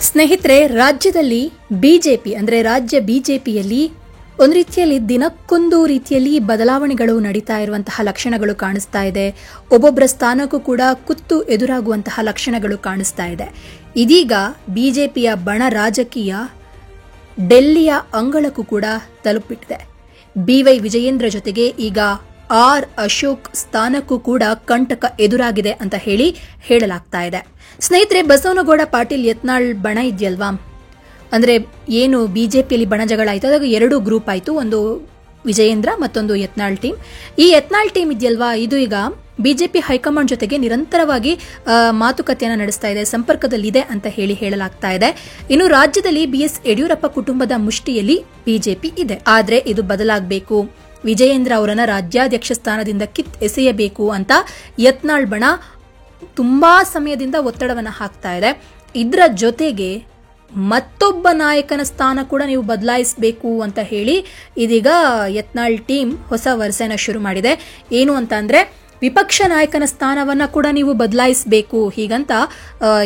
ಸ್ನೇಹಿತರೆ, ರಾಜ್ಯದಲ್ಲಿ ಬಿಜೆಪಿ ಅಂದ್ರೆ ರಾಜ್ಯ ಬಿಜೆಪಿಯಲ್ಲಿ ಒಂದು ರೀತಿಯಲ್ಲಿ ದಿನಕ್ಕೊಂದು ರೀತಿಯಲ್ಲಿ ಬದಲಾವಣೆಗಳು ನಡೀತಾ ಇರುವಂತಹ ಲಕ್ಷಣಗಳು ಕಾಣಿಸ್ತಾ ಇದೆ. ಒಬ್ಬೊಬ್ಬರ ಸ್ಥಾನಕ್ಕೂ ಕೂಡ ಕುತ್ತು ಎದುರಾಗುವಂತಹ ಲಕ್ಷಣಗಳು ಕಾಣಿಸ್ತಾ ಇದೆ. ಇದೀಗ ಬಿಜೆಪಿಯ ಬಣ ರಾಜಕೀಯ ಡೆಲ್ಲಿಯ ಅಂಗಳಕ್ಕೂ ಕೂಡ ತಲುಪಿಟ್ಟಿದೆ. BY ವಿಜಯೇಂದ್ರ ಜೊತೆಗೆ ಈಗ R ಅಶೋಕ್ ಸ್ಥಾನಕ್ಕೂ ಕೂಡ ಕಂಟಕ ಎದುರಾಗಿದೆ ಅಂತ ಹೇಳಲಾಗ್ತಾ ಇದೆ. ಸ್ನೇಹಿತರೆ, ಬಸವನಗೌಡ ಪಾಟೀಲ್ ಯತ್ನಾಳ್ ಬಣ ಇದೆಯಲ್ವಾ, ಅಂದ್ರೆ ಏನು ಬಿಜೆಪಿಯಲ್ಲಿ ಬಣ ಜಗಳ ಆಯ್ತು, ಅದಾಗ 2 ಗ್ರೂಪ್ ಆಯ್ತು. ಒಂದು ವಿಜಯೇಂದ್ರ, ಮತ್ತೊಂದು ಯತ್ನಾಳ್ ಟೀಮ್. ಈ ಯತ್ನಾಳ್ ಟೀಮ್ ಇದೆಯಲ್ವಾ, ಇದು ಈಗ ಬಿಜೆಪಿ ಹೈಕಮಾಂಡ್ ಜೊತೆಗೆ ನಿರಂತರವಾಗಿ ಮಾತುಕತೆಯನ್ನು ನಡೆಸ್ತಾ ಇದೆ, ಸಂಪರ್ಕದಲ್ಲಿದೆ ಅಂತ ಹೇಳಲಾಗ್ತಾ ಇದೆ. ಇನ್ನು ರಾಜ್ಯದಲ್ಲಿ BS ಯಡಿಯೂರಪ್ಪ ಕುಟುಂಬದ ಮುಷ್ಟಿಯಲ್ಲಿ ಬಿಜೆಪಿ ಇದೆ. ಆದ್ರೆ ಇದು ಬದಲಾಗಬೇಕು, ವಿಜಯೇಂದ್ರ ಅವರನ್ನ ರಾಜ್ಯಾಧ್ಯಕ್ಷ ಸ್ಥಾನದಿಂದ ಎಸೆಯಬೇಕು ಅಂತ ಯತ್ನಾಳ್ ಬಣ ತುಂಬಾ ಸಮಯದಿಂದ ಒತ್ತಡವನ್ನು ಹಾಕ್ತಾ ಇದೆ. ಇದರ ಜೊತೆಗೆ ಮತ್ತೊಬ್ಬ ನಾಯಕನ ಸ್ಥಾನ ಕೂಡ ನೀವು ಬದಲಾಯಿಸಬೇಕು ಅಂತ ಇದೀಗ ಯತ್ನಾಳ್ ಟೀಮ್ ಹೊಸ ವರಸೆನ ಶುರು ಮಾಡಿದೆ. ಏನು ಅಂತ ಅಂದ್ರೆ, ವಿಪಕ್ಷ ನಾಯಕನ ಸ್ಥಾನವನ್ನ ಕೂಡ ನೀವು ಬದಲಾಯಿಸಬೇಕು ಹೀಗಂತ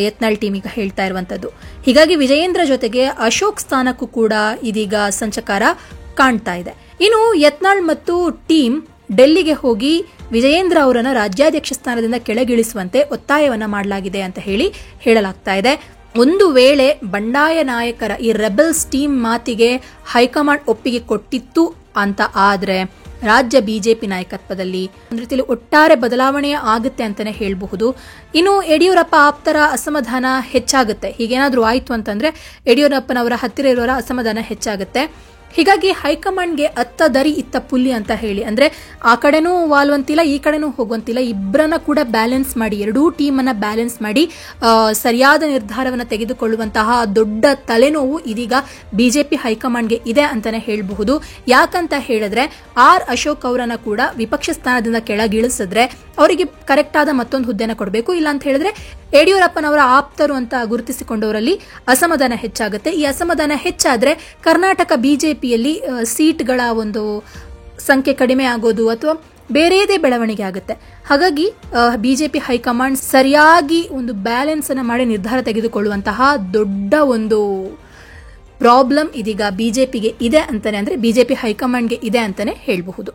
ಯತ್ನಾಳ್ ಟೀಮ್ ಈಗ ಹೇಳ್ತಾ ಇರುವಂತದ್ದು. ಹೀಗಾಗಿ ವಿಜಯೇಂದ್ರ ಜೊತೆಗೆ ಅಶೋಕ್ ಸ್ಥಾನಕ್ಕೂ ಕೂಡ ಇದೀಗ ಸಂಚಕಾರ ಕಾಣ್ತಾ ಇದೆ. ಇನ್ನು ಯತ್ನಾಳ್ ಮತ್ತು ಟೀಮ್ ಡೆಲ್ಲಿಗೆ ಹೋಗಿ ವಿಜಯೇಂದ್ರ ಅವರನ್ನ ರಾಜ್ಯಾಧ್ಯಕ್ಷ ಸ್ಥಾನದಿಂದ ಕೆಳಗಿಳಿಸುವಂತೆ ಒತ್ತಾಯವನ್ನ ಮಾಡಲಾಗಿದೆ ಅಂತ ಹೇಳಲಾಗ್ತಾ ಇದೆ. ಒಂದು ವೇಳೆ ಬಂಡಾಯ ನಾಯಕರ ಈ ರೆಬೆಲ್ಸ್ ಟೀಮ್ ಮಾತಿಗೆ ಹೈಕಮಾಂಡ್ ಒಪ್ಪಿಗೆ ಕೊಟ್ಟಿತ್ತು ಅಂತ ಆದ್ರೆ ರಾಜ್ಯ ಬಿಜೆಪಿ ನಾಯಕತ್ವದಲ್ಲಿ ಒಂದು ರೀತಿಯಲ್ಲಿ ಒಟ್ಟಾರೆ ಬದಲಾವಣೆ ಆಗುತ್ತೆ ಅಂತಾನೆ ಹೇಳಬಹುದು. ಇನ್ನು ಯಡಿಯೂರಪ್ಪ ಆಪ್ತರ ಅಸಮಾಧಾನ ಹೆಚ್ಚಾಗುತ್ತೆ. ಹೀಗೇನಾದ್ರೂ ಆಯ್ತು ಅಂತಂದ್ರೆ ಯಡಿಯೂರಪ್ಪನವರ ಹತ್ತಿರ ಇರೋರ ಅಸಮಾಧಾನ ಹೆಚ್ಚಾಗುತ್ತೆ. ಹೀಗಾಗಿ ಹೈಕಮಾಂಡ್ಗೆ ಅತ್ತ ದರಿ ಇತ್ತ ಪುಲ್ಲಿ ಅಂತ ಅಂದ್ರೆ ಆ ಕಡೆನೂ ವಾಲುವಂತಿಲ್ಲ, ಈ ಕಡೆನೂ ಹೋಗುವಂತಿಲ್ಲ, ಇಬ್ಬರನ್ನ ಕೂಡ ಬ್ಯಾಲೆನ್ಸ್ ಮಾಡಿ, ಎರಡೂ ಟೀಮ್ ಅನ್ನ ಬ್ಯಾಲೆನ್ಸ್ ಮಾಡಿ ಸರಿಯಾದ ನಿರ್ಧಾರವನ್ನು ತೆಗೆದುಕೊಳ್ಳುವಂತಹ ದೊಡ್ಡ ತಲೆನೋವು ಇದೀಗ ಬಿಜೆಪಿ ಹೈಕಮಾಂಡ್ಗೆ ಇದೆ ಅಂತಾನೆ ಹೇಳಬಹುದು. ಯಾಕಂತ ಹೇಳಿದ್ರೆ R ಅಶೋಕ್ ಅವರನ್ನ ಕೂಡ ವಿಪಕ್ಷ ಸ್ಥಾನದಿಂದ ಕೆಳಗಿಳಿಸಿದ್ರೆ ಅವರಿಗೆ ಕರೆಕ್ಟ್ ಆದ ಮತ್ತೊಂದು ಹುದ್ದೆನ ಕೊಡಬೇಕು. ಇಲ್ಲ ಅಂತ ಹೇಳಿದ್ರೆ ಯಡಿಯೂರಪ್ಪನವರ ಆಪ್ತರು ಅಂತ ಗುರುತಿಸಿಕೊಂಡವರಲ್ಲಿ ಅಸಮಾಧಾನ ಹೆಚ್ಚಾಗುತ್ತೆ. ಈ ಅಸಮಾಧಾನ ಹೆಚ್ಚಾದ್ರೆ ಕರ್ನಾಟಕ ಬಿಜೆಪಿಯಲ್ಲಿ ಸೀಟ್ಗಳ ಒಂದು ಸಂಖ್ಯೆ ಕಡಿಮೆ ಆಗೋದು ಅಥವಾ ಬೇರೆದೇ ಬೆಳವಣಿಗೆ ಆಗುತ್ತೆ. ಹಾಗಾಗಿ ಬಿಜೆಪಿ ಹೈಕಮಾಂಡ್ ಸರಿಯಾಗಿ ಒಂದು ಬ್ಯಾಲೆನ್ಸ್ ಅನ್ನ ಮಾಡಿ ನಿರ್ಧಾರ ತೆಗೆದುಕೊಳ್ಳುವಂತಹ ದೊಡ್ಡ ಒಂದು ಪ್ರಾಬ್ಲಮ್ ಇದೀಗ ಬಿಜೆಪಿಗೆ ಇದೆ ಅಂತಾನೆ, ಅಂದ್ರೆ ಬಿಜೆಪಿ ಹೈಕಮಾಂಡ್ಗೆ ಇದೆ ಅಂತಾನೆ ಹೇಳಬಹುದು.